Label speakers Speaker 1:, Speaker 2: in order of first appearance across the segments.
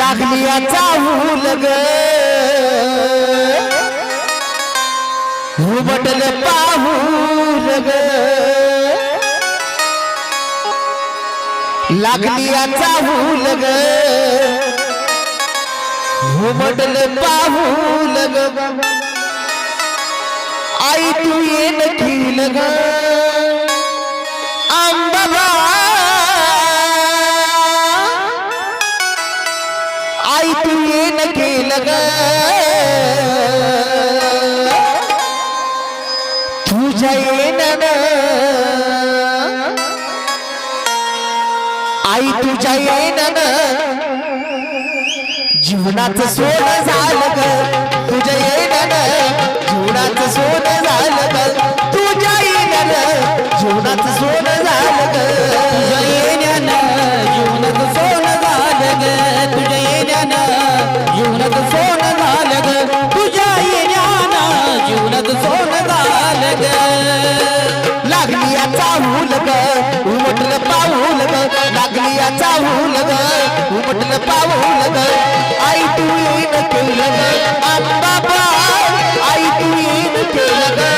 Speaker 1: लागली चाहूल ग उमटल पाहूल ग लागली चाहूल ग उमटल पाहूल ग आई तू येन खिल ग आंबा आई तू येन केलं ग तुझ्या येण्यान आई तुझ्या येण्यान जीवनाचं सोनं झालं ग तुझ्या येण्यान जीवनाचं सोनं झालं ग तुझ्या येण्यान जीवनाचं सोनं झालं ग तुझ्या येण्यान जीवनाचं सोनं झालं ग तुझ्या जीवनात सोनं झालं ग तुझ्या येण्यानं जीवनात सोनं झालं ग लागली चाहूल ग उमटलं पाऊल ग लागली चाहूल ग उमटलं पाऊल ग आई तू येईन केलं ग आंबा आई तू येईन केलं ग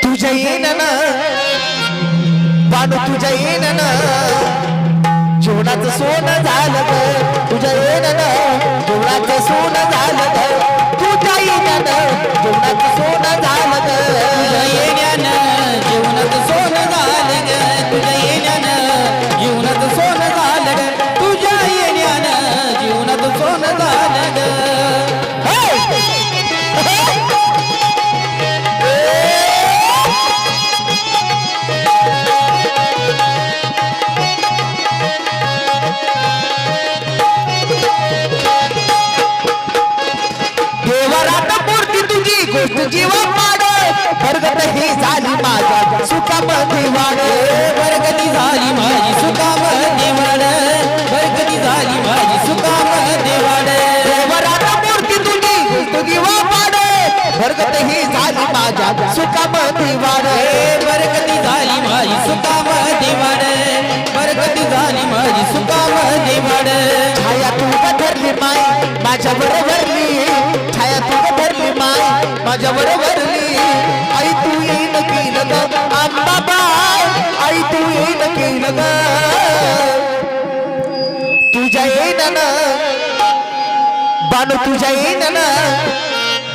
Speaker 1: तुझ्या येण्यानं बाणू तुझ्या येण्यानं जीवनाचं सोनं झालं ग तुझ्या येण्यानं जीवनाचं सोनं झालं ग तुझ्या येण्यानं जीवनाचं सोनं झालं ग तुझ्या येण्यानं जीवनाचं सोनं झालं ग तुझ्या येण्यानं जीवनाचं सोनं झालं ग तुझ्या येण्यानं जीवनाचं सोनं झालं ग जीवा पाड बरगत ही झाली माझ्या सुखामध्ये वाढ बरगती झाली माझी सुखामध्ये वाढ बरगती झाली माझी सुखामध्ये वाढ वरात मूर्ती तुझी जीवा पाड बरगत ही झाली माझ्या सुखामध्ये वाढ बरगती झाली माझी सुखामध्ये वाढ बरगती झाली माझी सुखामध्ये वाढ छाया तू धरली माय माझ्या बरोबरली छाया तू धरली माय माझ्या बरोबरली आई तू येईन केलं ग आंबा आई तू येईन केलं ग तुझ्या येण्यानं बाणू तुझ्या येण्यानं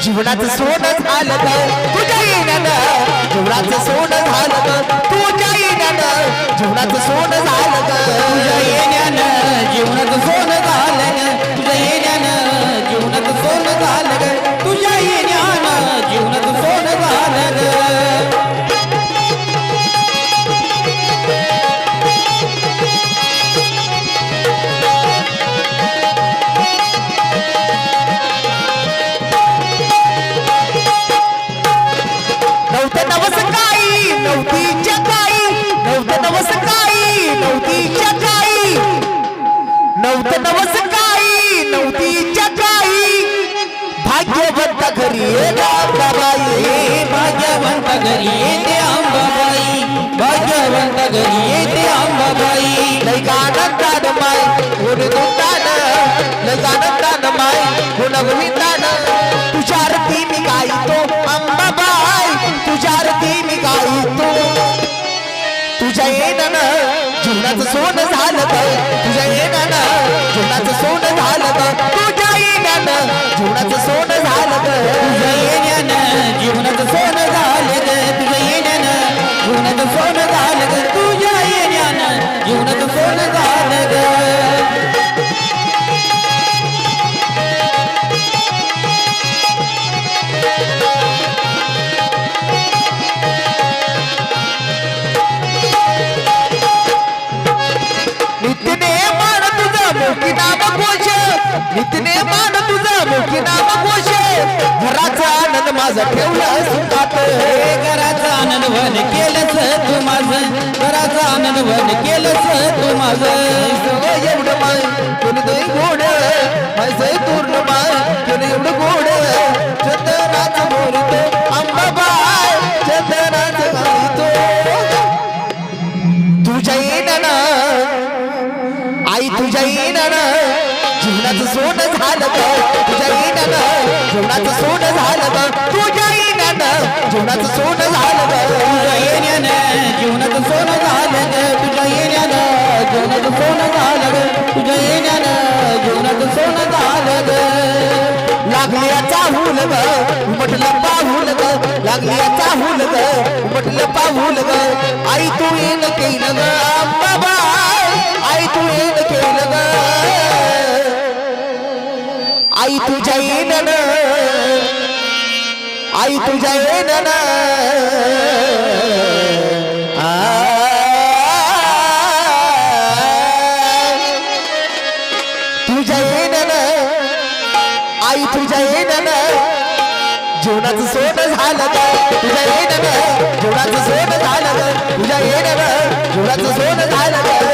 Speaker 1: जीवनाचं सोनं झालं ग तुझ्या येण्यानं जीवनाचं सोनं झालं ग तुझ्या येण्यानं जीवनाचं सोनं झालं ग तुझ्या येण्यानं जीवनाचं सोनं झालं ग तुझ्या येण्यानं जीवनाचं सोनं झालं ग तुझ्या येण्यानं जीवनाचं सोनं झालं ग नवतीच्या काही नवतं नवस काही नवतीच्या काही नवतं नवस काही नवतीच्या काही भाग्यवंत घरी येते अंबाबाई भाग्यवंत घरी येते अंबाबाई भाग्यवंत घरी येते अंबाबाई लय आनंदान माय गुण गुंतान लय आनंदान माय गुण गोविंदान तुझ्या आरती मी गायतो अंबाबाई तुझ्या आरती मी गायतो तुझ्या येण्यानं जीवनाचं सोनं झालं ग तुझ्या येण्यानं जीवनाचं सोनं झालं ग तुझ्या येण्यानं जीवनाचं सोनं झालं ग तुझ्या येण्यानं जीवनाचं सोनं झालं ग तुझ्या येण्यानं जीवनाचं सोनं झालं ग तुझ्या येण्यानं जीवनाचं सोनं झालं ग नितीने मान तुझा मुखी नाम घोषे घराचा आनंद माझा ठेवला सुखात
Speaker 2: घराचा आनंद वन केलंस तू माझं घराचा आनंद वन केलंस तू माझं
Speaker 1: एवढं माय कोणी दही गोड माझं पूर्ण माय कोणी एवढं गोड चंदनाचं बोलतो अंबाबाई चंदनाचं गातो तुझ्या येण्याना आई तुझ्या येण्याना जीवनाचं सोनं झालं ग तुझ्या येण्यानं जीवनाचं सोनं झालं ग तुझ्या येण्यानं जीवनाचं सोनं झालं ग
Speaker 2: तुझ्या येण्यानं जीवनाचं सोनं झालं ग तुझ्या येण्यानं जीवनाचं सोनं झालं ग तुझ्या येण्यानं जीवनाचं सोनं झालं ग
Speaker 1: लागली याचा हुल ग उमटलं पाहुल ग लागली याचा हुल ग उमटलं पाहुल ग आई तू येणं केलं ग अंबाबाई आई तू येणं केलं ग आई तुझ्या येणं आई तुझ्या येणं तुझ्या येणं आई तुझ्या येणं जीवनाचं सोनं झालं ग तुझ्या येणं जीवनाचं सोनं झालं ग तुझ्या येणं जीवनाचं सोनं झालं ग